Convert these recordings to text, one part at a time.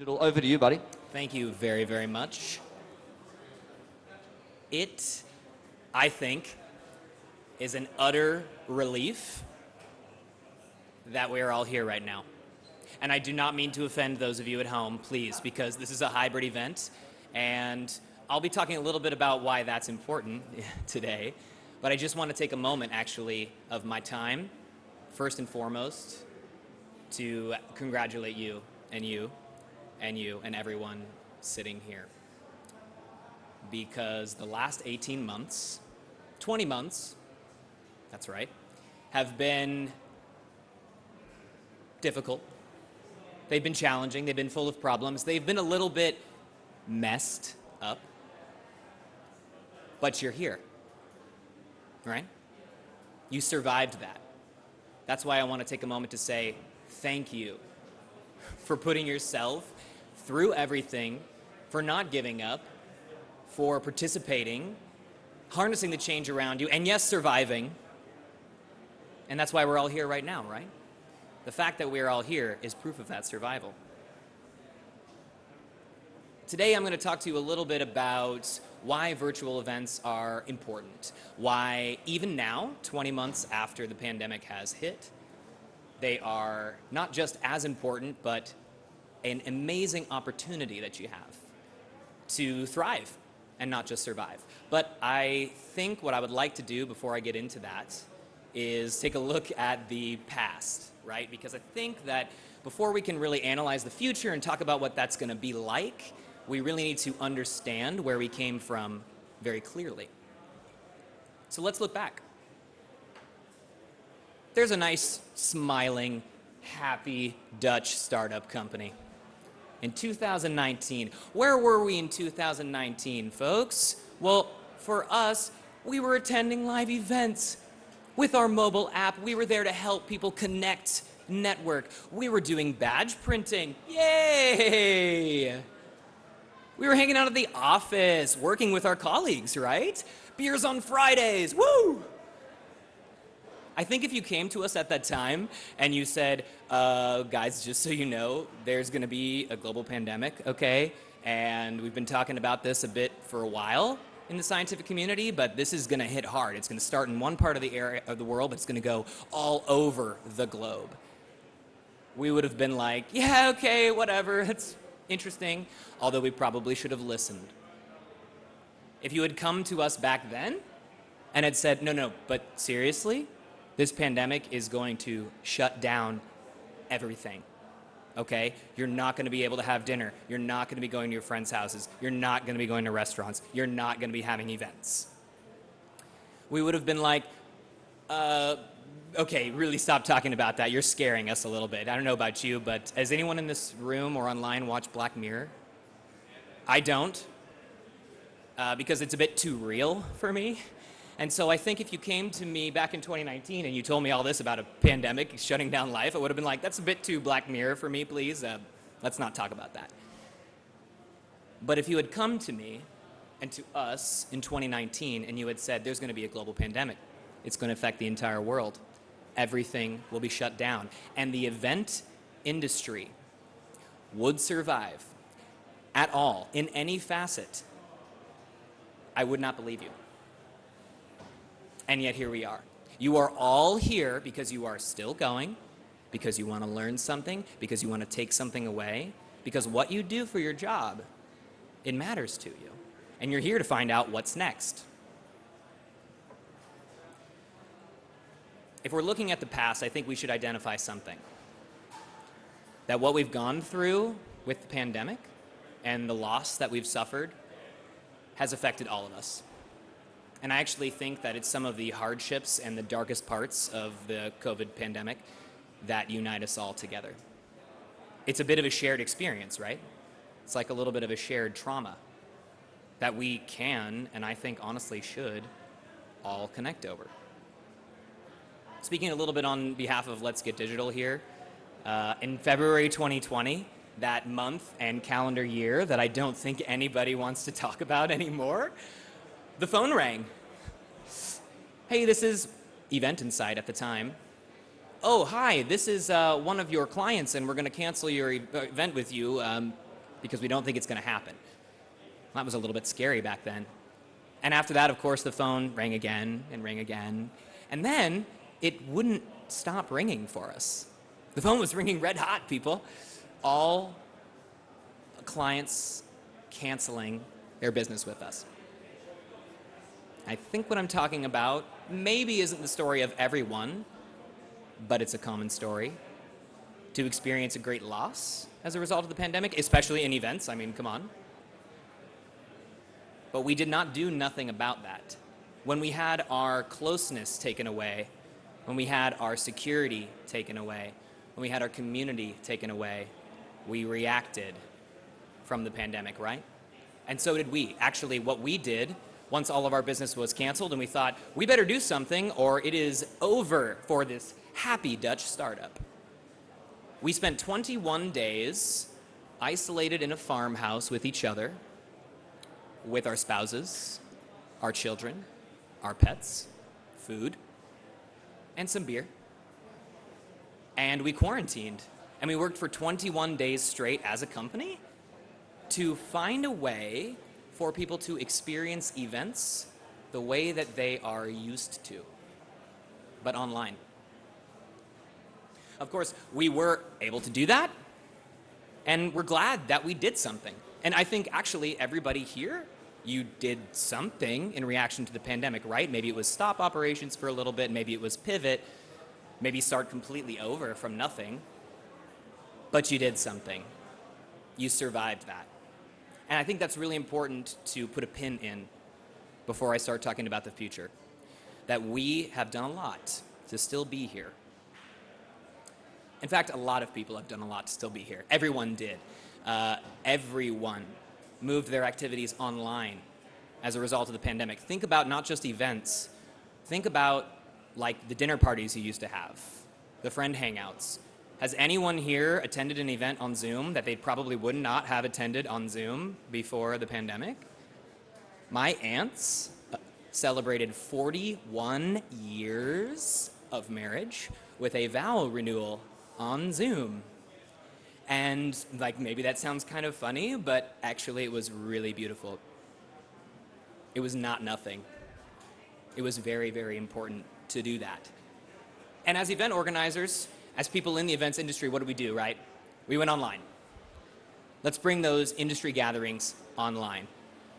Over to you, buddy. Thank you very, very much. It, I think, is an utter relief that we are all here right now. And I do not mean to offend those of you at home, please, because this is a hybrid event, and I'll be talking a little bit about why that's important today. But I just want to take a moment, actually, of my time, first and foremost, to congratulate you and you and you and everyone sitting here. Because the last 18 months, 20 months, that's right, have been difficult. They've been challenging, they've been full of problems, they've been a little bit messed up. But you're here, right? You survived that. That's why I want to take a moment to say thank you for putting yourself through everything, for not giving up, for participating, harnessing the change around you, and yes, surviving. And that's why we're all here right now, right? The fact that we're all here is proof of that survival. Today I'm going to talk to you a little bit about why virtual events are important, why even now, 20 months after the pandemic has hit, they are not just as important, but an amazing opportunity that you have to thrive and not just survive. But I think what I would like to do before I get into that is take a look at the past, right? Because I think that before we can really analyze the future and talk about what that's going to be like, we really need to understand where we came from very clearly. So let's look back. There's a nice, smiling, happy Dutch startup company. In 2019, where were we in 2019, folks? Well, for us, we were attending live events with our mobile app. We were there to help people connect, network. We were doing badge printing. Yay! We were hanging out at the office, working with our colleagues, right? Beers on Fridays, woo! I think if you came to us at that time and you said, guys, just so you know, there's going to be a global pandemic, okay? And we've been talking about this a bit for a while in the scientific community, but this is going to hit hard. It's going to start in one part of the area of the world, but it's going to go all over the globe. We would have been like, yeah, okay, whatever, it's interesting, although we probably should have listened. If you had come to us back then and had said, no, but seriously, this pandemic is going to shut down everything, okay? You're not going to be able to have dinner. You're not going to be going to your friends' houses. You're not going to be going to restaurants. You're not going to be having events. We would have been like, okay, really stop talking about that. You're scaring us a little bit. I don't know about you, but has anyone in this room or online watched Black Mirror? I don't, because it's a bit too real for me. And so I think if you came to me back in 2019 and you told me all this about a pandemic shutting down life, I would have been like, that's a bit too Black Mirror for me, please. Let's not talk about that. But if you had come to me and to us in 2019 and you had said, there's going to be a global pandemic, it's going to affect the entire world, everything will be shut down, and the event industry would survive at all in any facet, I would not believe you. And yet here we are. You are all here because you are still going, because you want to learn something, because you want to take something away, because what you do for your job, it matters to you. And you're here to find out what's next. If we're looking at the past, I think we should identify something. That what we've gone through with the pandemic and the loss that we've suffered has affected all of us. And I actually think that it's some of the hardships and the darkest parts of the COVID pandemic that unite us all together. It's a bit of a shared experience, right? It's like a little bit of a shared trauma that we can, and I think honestly should, all connect over. Speaking a little bit on behalf of Let's Get Digital here, in February 2020, that month and calendar year that I don't think anybody wants to talk about anymore, the phone rang. Hey, this is Event Insight at the time. Oh, hi, this is one of your clients and we're going to cancel your event with you. because we don't think it's going to happen. That was a little bit scary back then. And after that, of course, the phone rang again and rang again. And then it wouldn't stop ringing for us. The phone was ringing red hot, people. All clients canceling their business with us. I think what I'm talking about maybe isn't the story of everyone, but it's a common story. To experience a great loss as a result of the pandemic, especially in events. I mean, come on. But we did not do nothing about that. When we had our closeness taken away, when we had our security taken away, when we had our community taken away, we reacted from the pandemic, right? And so did we. Actually, what we did, once all of our business was canceled and we thought, we better do something or it is over for this happy Dutch startup. We spent 21 days isolated in a farmhouse with each other, with our spouses, our children, our pets, food, and some beer. And we quarantined. And we worked for 21 days straight as a company to find a way for people to experience events the way that they are used to, but online. Of course, we were able to do that, and we're glad that we did something. And I think actually everybody here, you did something in reaction to the pandemic, right? Maybe it was stop operations for a little bit, maybe it was pivot, maybe start completely over from nothing, but you did something. You survived that. And I think that's really important to put a pin in before I start talking about the future, that we have done a lot to still be here. In fact, a lot of people have done a lot to still be here. Everyone did. Everyone moved their activities online as a result of the pandemic. Think about not just events. Think about like the dinner parties you used to have, the friend hangouts. Has anyone here attended an event on Zoom that they probably would not have attended on Zoom before the pandemic? My aunts celebrated 41 years of marriage with a vow renewal on Zoom. And like maybe that sounds kind of funny, but actually it was really beautiful. It was not nothing. It was very, very important to do that. And as event organizers, as people in the events industry, what do we do, right? We went online. Let's bring those industry gatherings online.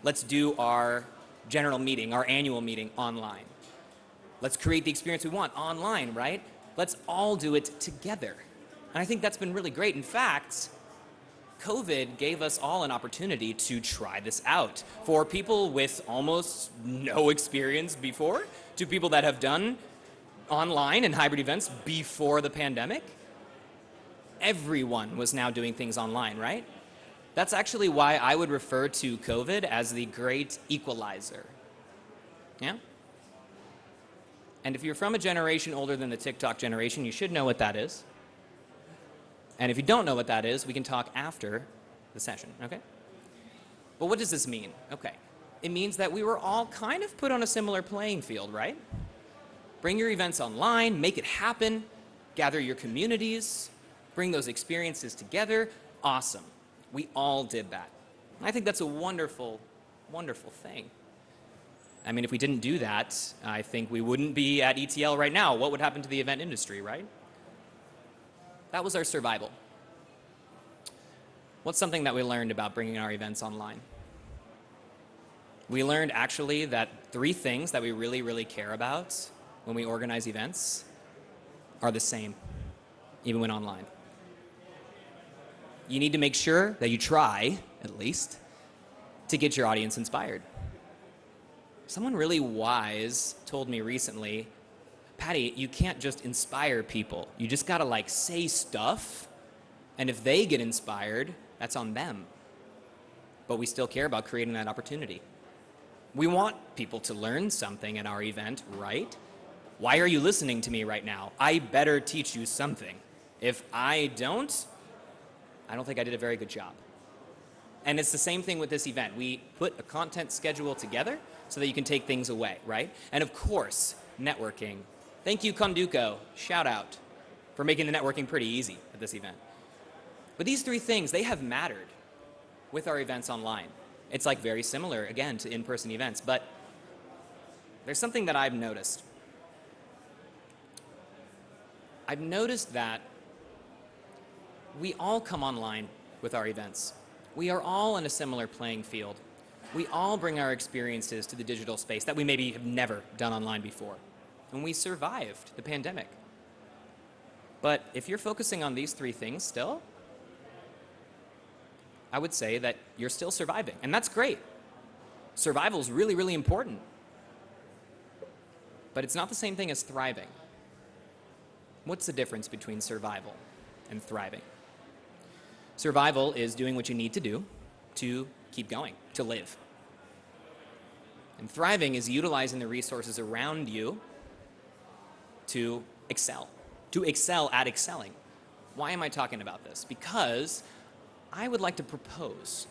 Let's do our general meeting, our annual meeting online. Let's create the experience we want online, right? Let's all do it together. And I think that's been really great. In fact, COVID gave us all an opportunity to try this out. For people with almost no experience before, to people that have done online and hybrid events before the pandemic, everyone was now doing things online, right? That's actually why I would refer to COVID as the great equalizer. Yeah? And if you're from a generation older than the TikTok generation, you should know what that is. And if you don't know what that is, we can talk after the session, okay? But what does this mean? Okay. It means that we were all kind of put on a similar playing field, right? Bring your events online, make it happen, gather your communities, bring those experiences together. Awesome. We all did that. I think that's a wonderful, wonderful thing. I mean, if we didn't do that, I think we wouldn't be at ETL right now. What would happen to the event industry, right? That was our survival. What's something that we learned about bringing our events online? We learned actually that 3 things that we really, really care about when we organize events are the same, even when online. You need to make sure that you try, at least, to get your audience inspired. Someone really wise told me recently, Paddy, you can't just inspire people. You just gotta like say stuff, and if they get inspired, that's on them. But we still care about creating that opportunity. We want people to learn something at our event, right? Why are you listening to me right now? I better teach you something. If I don't think I did a very good job. And it's the same thing with this event. We put a content schedule together so that you can take things away, right? And of course, networking. Thank you, Conduco, shout out, for making the networking pretty easy at this event. But these 3 things, they have mattered. with our events online. It's like very similar, again, to in-person events, but there's something that I've noticed. I've noticed that we all come online with our events. We are all in a similar playing field. We all bring our experiences to the digital space that we maybe have never done online before. And we survived the pandemic. But if you're focusing on these three things still, I would say that you're still surviving. And that's great. Survival is really, really important. But it's not the same thing as thriving. What's the difference between survival and thriving? Survival is doing what you need to do to keep going, to live. And thriving is utilizing the resources around you to excel at excelling. Why am I talking about this? Because I would like to propose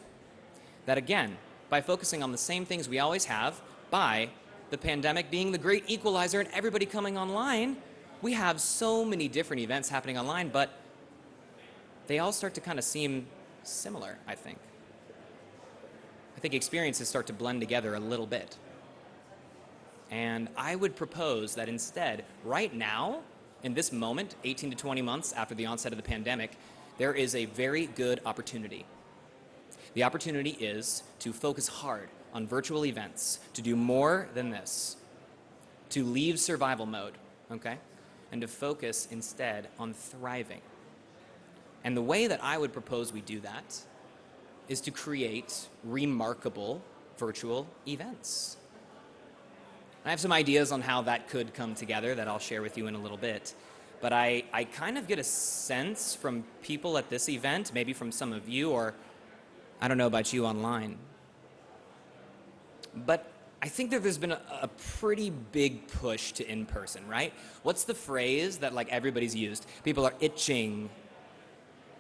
that, again, by focusing on the same things we always have, by the pandemic being the great equalizer and everybody coming online, we have so many different events happening online, but they all start to kind of seem similar, I think. I think experiences start to blend together a little bit. And I would propose that instead, right now, in this moment, 18 to 20 months after the onset of the pandemic, there is a very good opportunity. The opportunity is to focus hard on virtual events, to do more than this, to leave survival mode, okay? And to focus instead on thriving. And the way that I would propose we do that is to create remarkable virtual events. I have some ideas on how that could come together that I'll share with you in a little bit. But I kind of get a sense from people at this event, maybe from some of you, or I don't know about you online. But I think that there's been a pretty big push to in-person, right? What's the phrase that like everybody's used? People are itching.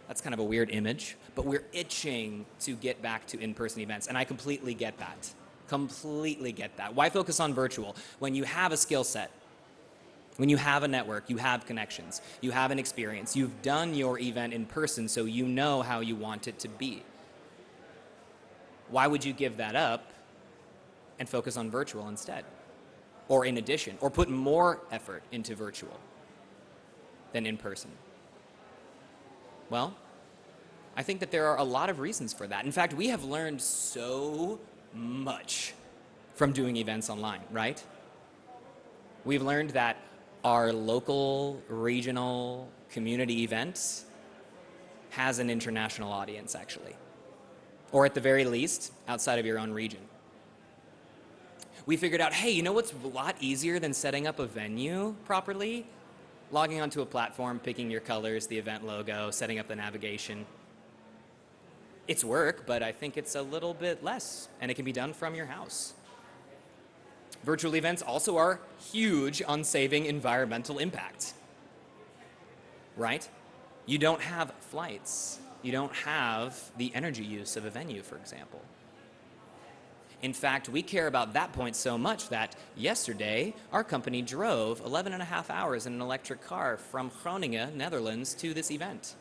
That's kind of a weird image, but we're itching to get back to in-person events, and I completely get that. Completely get that. Why focus on virtual? When you have a skill set, when you have a network, you have connections, you have an experience, you've done your event in person, so you know how you want it to be. Why would you give that up and focus on virtual instead? Or in addition, or put more effort into virtual than in person? Well, I think that there are a lot of reasons for that. In fact, we have learned so much from doing events online, right? We've learned that our local, regional, community event has an international audience, actually. Or at the very least, outside of your own region. We figured out, hey, you know what's a lot easier than setting up a venue properly? Logging onto a platform, picking your colors, the event logo, setting up the navigation. It's work, but I think it's a little bit less, and it can be done from your house. Virtual events also are huge on saving environmental impact, right? You don't have flights. You don't have the energy use of a venue, for example. In fact, we care about that point so much that yesterday, our company drove 11 and a half hours in an electric car from Groningen, Netherlands, to this event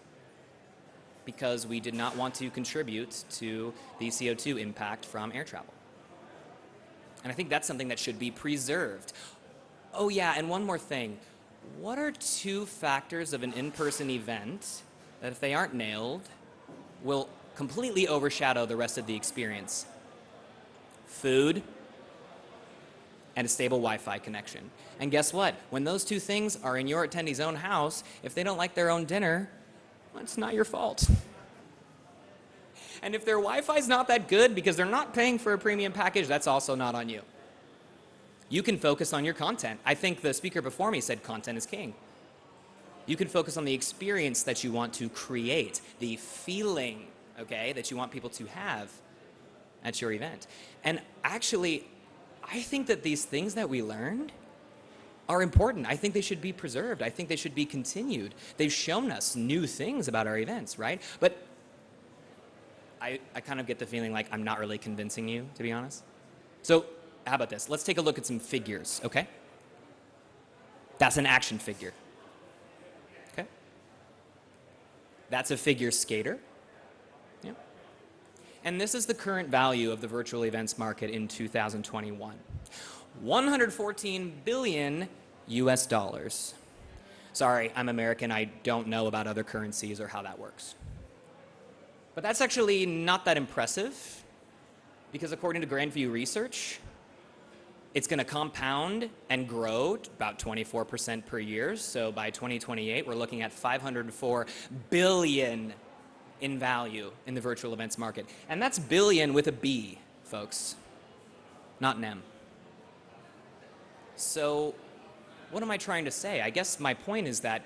because we did not want to contribute to the CO2 impact from air travel. And I think that's something that should be preserved. Oh yeah, and one more thing. What are two factors of an in-person event that, if they aren't nailed, will completely overshadow the rest of the experience? Food and a stable Wi-Fi connection. And guess what? When those two things are in your attendee's own house, if they don't like their own dinner, well, it's not your fault. And if their Wi-Fi's not that good because they're not paying for a premium package, that's also not on you. You can focus on your content. I think the speaker before me said content is king. You can focus on the experience that you want to create, the feeling, okay, that you want people to have at your event. And actually, I think that these things that we learned are important. I think they should be preserved. I think they should be continued. They've shown us new things about our events, right? But I kind of get the feeling like I'm not really convincing you, to be honest. So how about this? Let's take a look at some figures, okay? That's an action figure. Okay? That's a figure skater. Yeah. And this is the current value of the virtual events market in 2021. 114 billion US dollars. Sorry, I'm American. I don't know about other currencies or how that works. But that's actually not that impressive, because according to Grandview Research, it's going to compound and grow about 24% per year. So by 2028, we're looking at 504 billion in value in the virtual events market. And that's billion with a B, folks, not an M. So what am I trying to say? I guess my point is that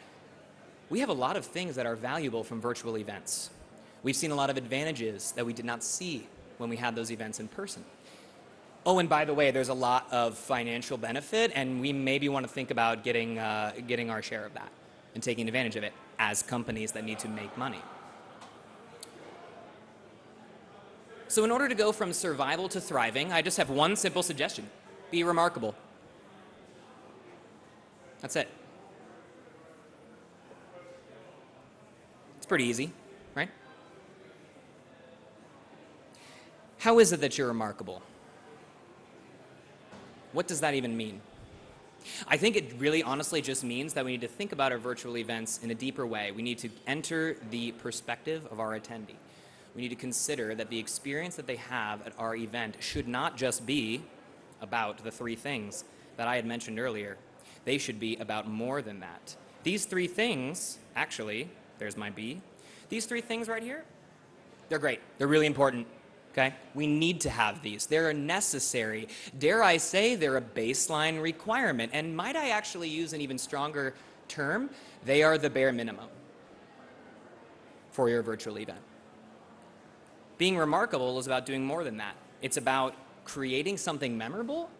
we have a lot of things that are valuable from virtual events. We've seen a lot of advantages that we did not see when we had those events in person. Oh, and by the way, there's a lot of financial benefit, and we maybe want to think about getting our share of that and taking advantage of it as companies that need to make money. So in order to go from survival to thriving, I just have one simple suggestion. Be remarkable. That's it. It's pretty easy, right? How is it that you're remarkable? What does that even mean? I think it really honestly just means that we need to think about our virtual events in a deeper way. We need to enter the perspective of our attendee. We need to consider that the experience that they have at our event should not just be about the three things that I had mentioned earlier. They should be about more than that. These three things, actually, there's my B. These three things right here, they're great. They're really important, okay? We need to have these. They're necessary. Dare I say they're a baseline requirement. And might I actually use an even stronger term? They are the bare minimum for your virtual event. Being remarkable is about doing more than that. It's about creating something memorable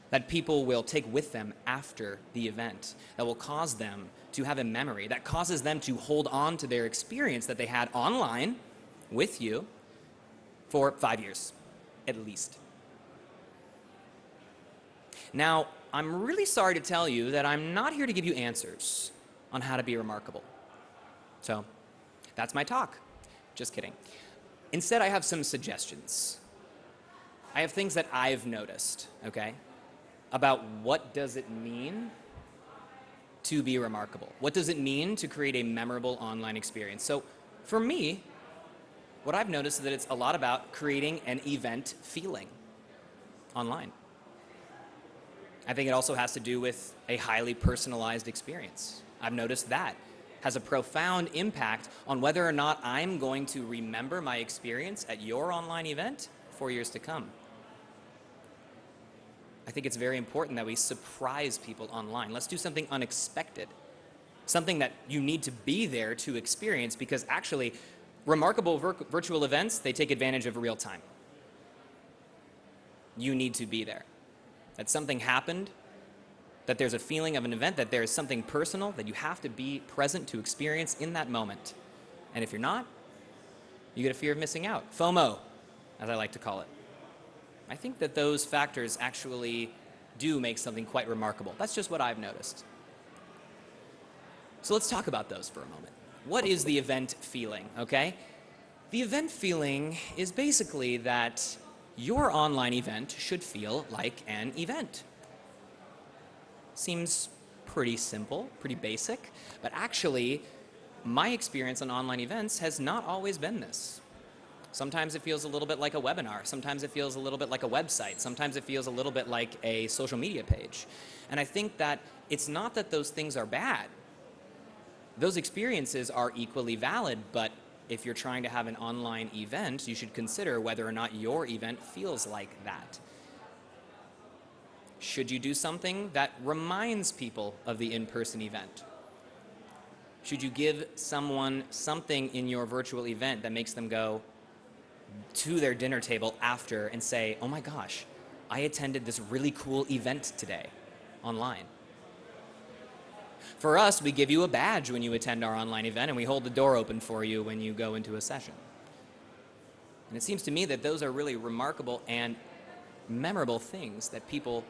that people will take with them after the event, that will cause them to have a memory, that causes them to hold on to their experience that they had online with you for 5 years, at least. Now, I'm really sorry to tell you that I'm not here to give you answers on how to be remarkable. So, that's my talk. Just kidding. Instead, I have some suggestions. I have things that I've noticed, okay, about what does it mean to be remarkable? What does it mean to create a memorable online experience? So for me, what I've noticed is that it's a lot about creating an event feeling online. I think it also has to do with a highly personalized experience. I've noticed that has a profound impact on whether or not I'm going to remember my experience at your online event for years to come. I think it's very important that we surprise people online. Let's do something unexpected, something that you need to be there to experience, because actually, remarkable virtual events, they take advantage of real time. You need to be there. That something happened, that there's a feeling of an event, that there's something personal, that you have to be present to experience in that moment. And if you're not, you get a fear of missing out. FOMO, as I like to call it. I think that those factors actually do make something quite remarkable. That's just what I've noticed. So let's talk about those for a moment. What is the event feeling, okay? The event feeling is basically that your online event should feel like an event. Seems pretty simple, pretty basic, but actually, my experience on online events has not always been this. Sometimes it feels a little bit like a webinar. Sometimes it feels a little bit like a website. Sometimes it feels a little bit like a social media page. And I think that it's not that those things are bad. Those experiences are equally valid, but if you're trying to have an online event, you should consider whether or not your event feels like that. Should you do something that reminds people of the in-person event? Should you give someone something in your virtual event that makes them go to their dinner table after and say, oh my gosh, I attended this really cool event today online? For us, we give you a badge when you attend our online event, and we hold the door open for you when you go into a session. And it seems to me that those are really remarkable and memorable things that people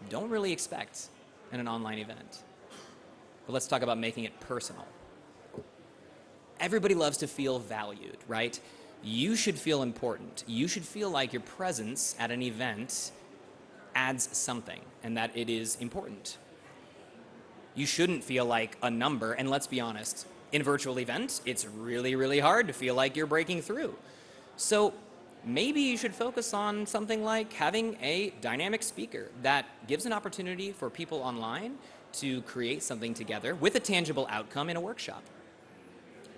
don't really expect in an online event. But let's talk about making it personal. Everybody loves to feel valued, right? You should feel important. You should feel like your presence at an event adds something and that it is important. You shouldn't feel like a number, and let's be honest, in virtual events, it's really, really hard to feel like you're breaking through. So maybe you should focus on something like having a dynamic speaker that gives an opportunity for people online to create something together with a tangible outcome in a workshop.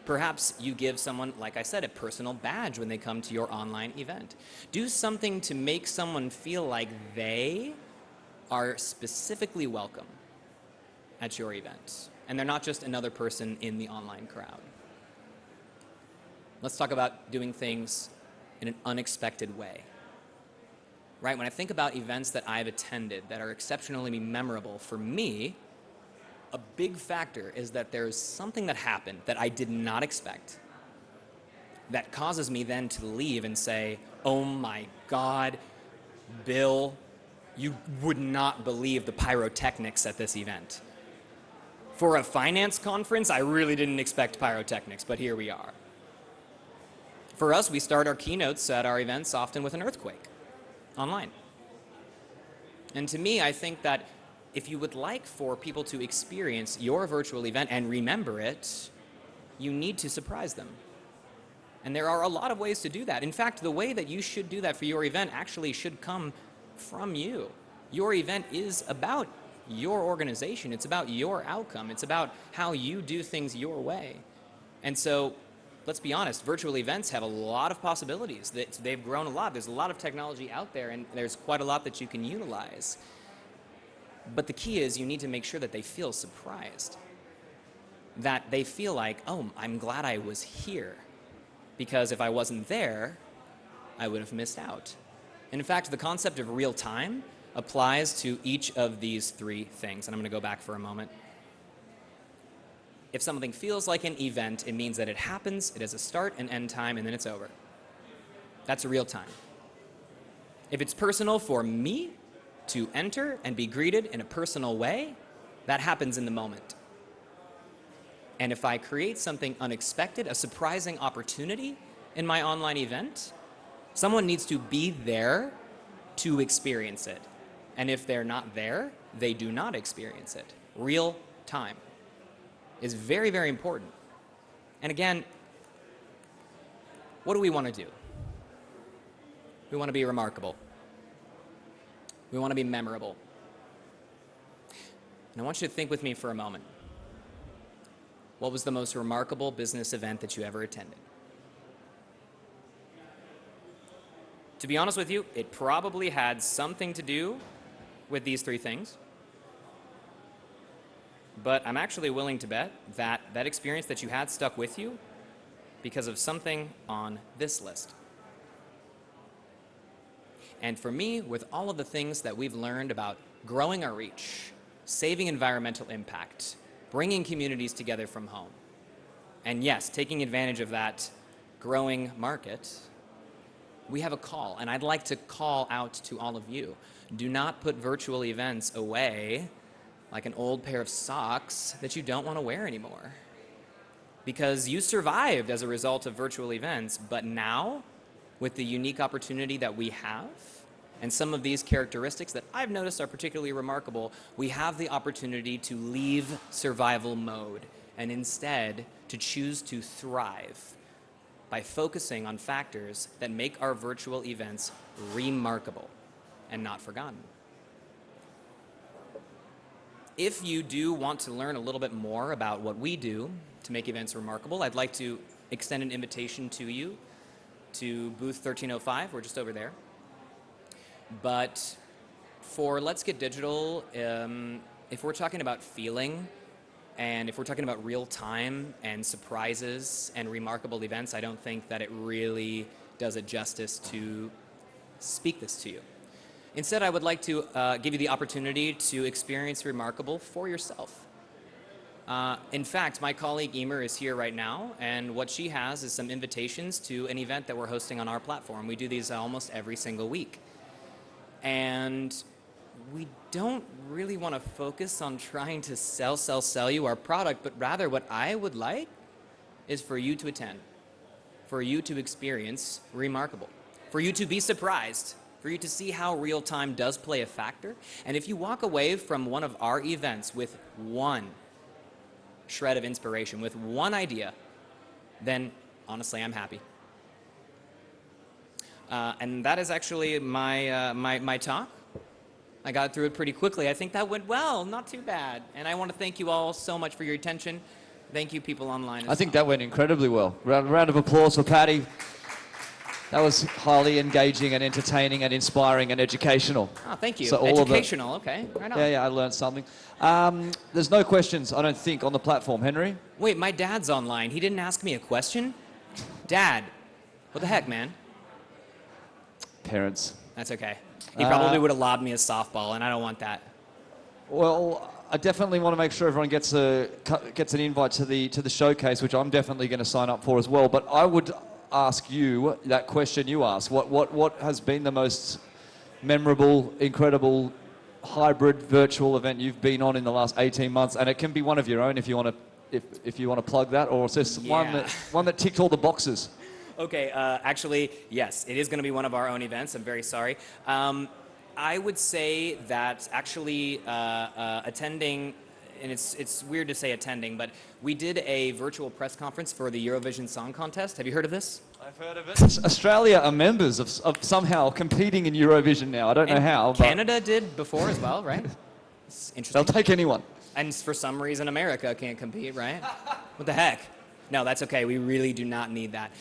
Perhaps you give someone, like I said, a personal badge when they come to your online event. Do something to make someone feel like they are specifically welcome at your event, and they're not just another person in the online crowd. Let's talk about doing things in an unexpected way. Right? When I think about events that I've attended that are exceptionally memorable for me, a big factor is that there's something that happened that I did not expect that causes me then to leave and say, oh my God, Bill, you would not believe the pyrotechnics at this event. For a finance conference, I really didn't expect pyrotechnics, but here we are. For us, we start our keynotes at our events often with an earthquake online. And to me, I think that if you would like for people to experience your virtual event and remember it, you need to surprise them. And there are a lot of ways to do that. In fact, the way that you should do that for your event actually should come from you. Your event is about your organization. It's about your outcome. It's about how you do things your way. And so, let's be honest, virtual events have a lot of possibilities. They've grown a lot. There's a lot of technology out there, and there's quite a lot that you can utilize. But the key is you need to make sure that they feel surprised. That they feel like, oh, I'm glad I was here. Because if I wasn't there, I would have missed out. And in fact, the concept of real time applies to each of these three things. And I'm going to go back for a moment. If something feels like an event, it means that it happens, it has a start and end time, and then it's over. That's real time. If it's personal for me to enter and be greeted in a personal way, that happens in the moment. And if I create something unexpected, a surprising opportunity in my online event, someone needs to be there to experience it. And if they're not there, they do not experience it. Real time is very, very important. And again, what do we want to do? We want to be remarkable. We want to be memorable. And I want you to think with me for a moment. What was the most remarkable business event that you ever attended? To be honest with you, it probably had something to do with these three things. But I'm actually willing to bet that that experience that you had stuck with you because of something on this list. And for me, with all of the things that we've learned about growing our reach, saving environmental impact, bringing communities together from home, and yes, taking advantage of that growing market, we have a call, and I'd like to call out to all of you. Do not put virtual events away like an old pair of socks that you don't want to wear anymore. Because you survived as a result of virtual events, but now, with the unique opportunity that we have, and some of these characteristics that I've noticed are particularly remarkable, we have the opportunity to leave survival mode and instead to choose to thrive by focusing on factors that make our virtual events remarkable and not forgotten. If you do want to learn a little bit more about what we do to make events remarkable, I'd like to extend an invitation to you to booth 1305. We're just over there. But for Let's Get Digital, if we're talking about feeling, and if we're talking about real time and surprises and remarkable events, I don't think that it really does it justice to speak this to you. Instead, I would like to give you the opportunity to experience remarkable for yourself. In fact, my colleague Emer is here right now, and what she has is some invitations to an event that we're hosting on our platform. We do these almost every single week. And we don't really want to focus on trying to sell you our product, but rather what I would like is for you to attend, for you to experience remarkable, for you to be surprised, for you to see how real time does play a factor. And if you walk away from one of our events with one shred of inspiration, with one idea, then honestly, I'm happy. And that is actually my talk. I got through it pretty quickly. I think that went well, not too bad. And I want to thank you all so much for your attention. Thank you, people online. I think that went incredibly well. Round of applause for Paddy. That was highly engaging and entertaining and inspiring and educational. Oh, thank you. So Educational, okay. Right on. Yeah, I learned something. There's no questions, I don't think, on the platform. Henry? Wait, my dad's online. He didn't ask me a question? Dad, what the heck, man? Parents. That's okay. He probably would have lobbed me a softball, and I don't want that. Well, I definitely want to make sure everyone gets an invite to the showcase, which I'm definitely going to sign up for as well. But I would ask you that question you asked. What has been the most memorable, incredible, hybrid virtual event you've been on in the last 18 months? And it can be one of your own if you want to plug that, or just one that ticked all the boxes. Okay, actually, yes, it is going to be one of our own events. I'm very sorry. I would say that actually attending, and it's weird to say attending, but we did a virtual press conference for the Eurovision Song Contest. Have you heard of this? I've heard of it. Australia are members of somehow competing in Eurovision now. I don't know how. Canada did before as well, right? It's interesting. They'll take anyone. And for some reason, America can't compete, right? What the heck? No, that's okay. We really do not need that.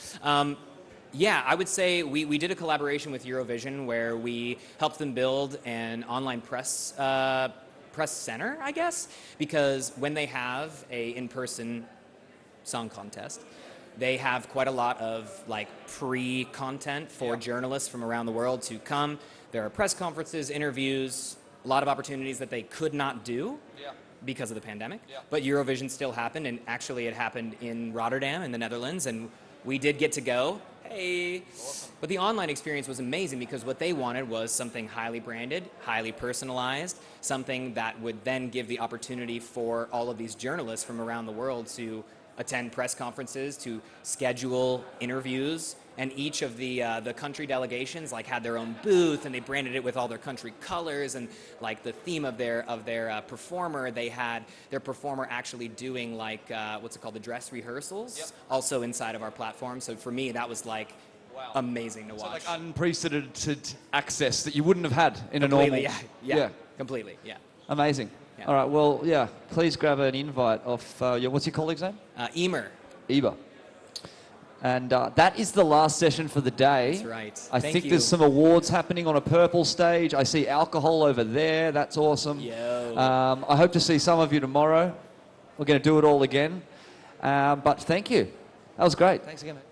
Yeah, I would say we did a collaboration with Eurovision where we helped them build an online press center, I guess, because when they have a in-person song contest, they have quite a lot of like pre-content for journalists from around the world to come. There are press conferences, interviews, a lot of opportunities that they could not do. Because of the pandemic, but Eurovision still happened, and actually it happened in Rotterdam in the Netherlands, and we did get to go. Hey! Awesome. But the online experience was amazing because what they wanted was something highly branded, highly personalized, something that would then give the opportunity for all of these journalists from around the world to attend press conferences, to schedule interviews, and each of the country delegations like had their own booth, and they branded it with all their country colors, and like the theme of their performer, they had their performer actually doing like what's it called, the dress rehearsals, also inside of our platform. So for me, that was like amazing to watch. So like unprecedented access that you wouldn't have had in a normal. Yeah, completely. Yeah. Amazing. Yeah. All right. Well, yeah. Please grab an invite off what's your colleague's name? Emer. And that is the last session for the day. That's right. I think there's some awards happening on a purple stage. I see alcohol over there. That's awesome. Yo. I hope to see some of you tomorrow. We're going to do it all again. But thank you. That was great. Thanks again, mate.